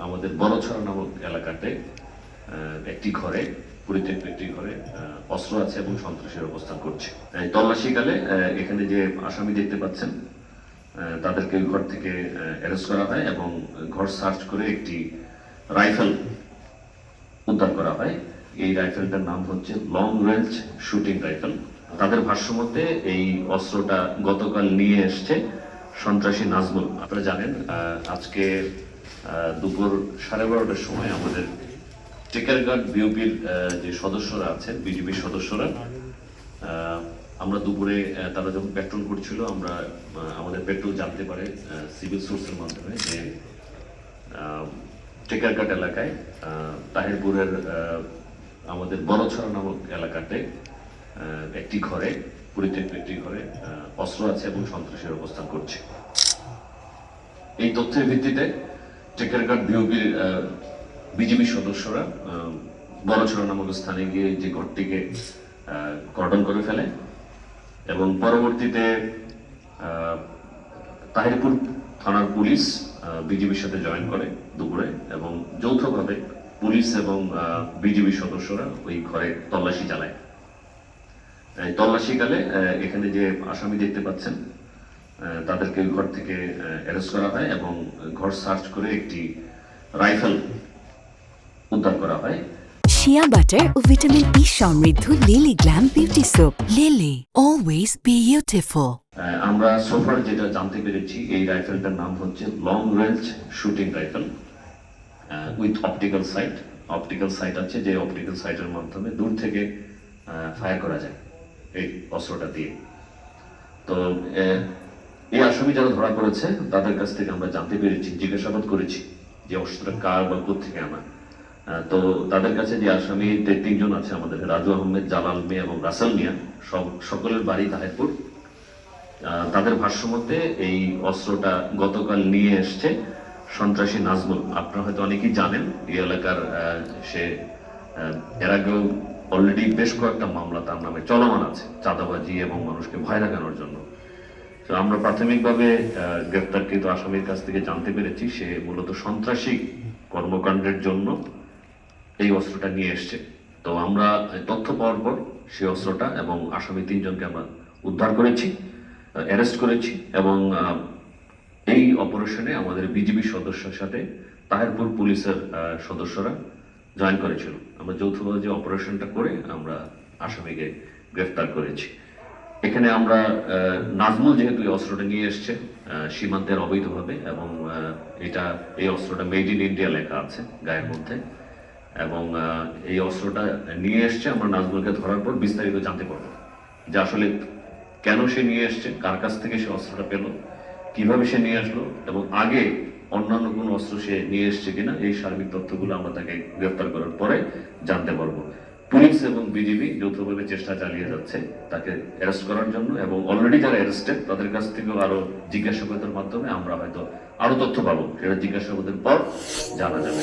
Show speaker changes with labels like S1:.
S1: আমাদের বড়ছড়া নামক এলাকাতে একটি ঘরে পরিত্যক্ত একটি ঘরে অস্ত্র আছে এবং সন্ত্রাসীর অবস্থান করছে। তল্লাশিকালে এখানে যে আসামি দেখতে পাচ্ছেন তাদেরকে ঘর থেকে অ্যারেস্ট করা হয় এবং ঘর সার্চ করে একটি রাইফেল উদ্ধার করা হয়। এই রাইফেলটার নাম হচ্ছে লং রেঞ্জ শুটিং রাইফেল। তাদের ভাষ্যমতে এই অস্ত্রটা গতকাল নিয়ে এসছে সন্ত্রাসী নাজমুল। আপনারা জানেন আজকে দুপুর 12:30টার সময় আমাদের টেকারঘাট বিওপির যে সদস্যরা আছেন, বিজিবির সদস্যরা, আমরা দুপুরে তারা যখন পেট্রোল করছিল, আমরা আমাদের পেট্রোল জানতে পারে সিভিল সোর্সের মাধ্যমে যে টেকারঘাট এলাকায় তাহিরপুরের আমাদের বড়ছড়া নামক এলাকাতে একটি ঘরে পরিত্যক্ত একটি ঘরে অস্ত্র আছে এবং সন্ত্রাসীর অবস্থান করছে। এই তথ্যের ভিত্তিতে টেকারঘাট বিওপির বিজিবি সদস্যরা বড়ছড়া নামক স্থানে গিয়ে যে ঘরটিকে কর্ডন করে ফেলে এবং পরবর্তীতে তাহিরপুর থানার পুলিশ বিজিবির সাথে জয়েন করে দুপুরে এবং যৌথভাবে পুলিশ এবং বিজিবি সদস্যরা ওই ঘরে তল্লাশি চালায়। তল্লাশিকালে এখানে যে আসামি দেখতে পাচ্ছেন তাদেরকে ঘর থেকে অ্যারেস্ট করা হয় এবং ঘর সার্চ করে একটি রাইফেল উদ্ধার করা হয়।
S2: শিয়া বাটার ও ভিটামিন ই সমৃদ্ধ Lily glam beauty soap. Lily, always beautiful.
S1: আমরা সোফার যেটা জানতে পেরেছি, এই রাইফেলটার নাম হচ্ছে long range shooting rifle with optical sight. Optical sight আছে, যে অপটিক্যাল সাইটের মাধ্যমে দূর থেকে ফায়ার করা যায় এই অস্ত্রটা দিয়ে। তো এই আসামি যারা ধরা পড়েছে তাদের কাছ থেকে আমরা জানতে পেরেছি, জিজ্ঞাসাবাদ করেছি যে অস্ত্রটা কার বা কোত্থেকে আনা। তো তাদের কাছে যে আসামি 3 জন আছে আমাদের, রাজু আহমেদ, জালাল মিয়া এবং রাসেল মিয়া, সকলের বাড়ি তাহিরপুর। তাদের ভাষ্যমতে এই অস্ত্রটা গতকাল নিয়ে এসছে সন্ত্রাসী নাজমুল। আপনারা হয়তো অনেকেই জানেন এই এলাকার, সে এর আগেও অলরেডি বেশ কয়েকটা মামলা তার নামে চলমান আছে, চাঁদাবাজি এবং মানুষকে ভয় দেখানোর জন্য। তো আমরা প্রাথমিকভাবে গ্রেপ্তারকৃত আসামির কাছ থেকে জানতে পেরেছি সে মূলত সন্ত্রাসী কর্মকাণ্ডের জন্য এই অস্ত্রটা নিয়ে এসছে। তো আমরা তথ্য পাওয়ার পর সেই অস্ত্রটা এবং আসামি 3 জনকে আমরা উদ্ধার করেছি, অ্যারেস্ট করেছি এবং এই অপারেশনে আমাদের বিজিবি সদস্যের সাথে তাহিরপুর পুলিশের সদস্যরা জয়েন করেছিল। আমরা যৌথভাবে যে অপারেশনটা করে আমরা আসামিকে গ্রেফতার করেছি। এখানে আমরা নাজমুল যেহেতু এই অস্ত্রটা নিয়ে এসছে সীমান্তের অবৈধভাবে এবং এই অস্ত্রটা মেড ইন ইন্ডিয়া লেখা আছে গায়ের মধ্যে, এবং এই অস্ত্রটা নিয়ে এসছে। আমরা নাজমুলকে ধরার পর বিস্তারিত জানতে পারবো যে আসলে কেন সে নিয়ে এসছে, কার কাছ থেকে সে অস্ত্রটা পেল, কিভাবে সে নিয়ে আসলো এবং আগে অন্যান্য কোনো অস্ত্র সে নিয়ে এসছে কিনা। এই সার্বিক তথ্যগুলো আমরা তাকে গ্রেফতার করার পরে জানতে পারবো। পুলিশ এবং বিজিবি যৌথভাবে চেষ্টা চালিয়ে যাচ্ছে তাকে অ্যারেস্ট করার জন্য, এবং অলরেডি যারা অ্যারেস্টেড তাদের কাছ থেকেও আরো জিজ্ঞাসাবাদের মাধ্যমে আমরা হয়তো আরো তথ্য পাবো, সেটা জিজ্ঞাসাবাদের পর জানা যাবে।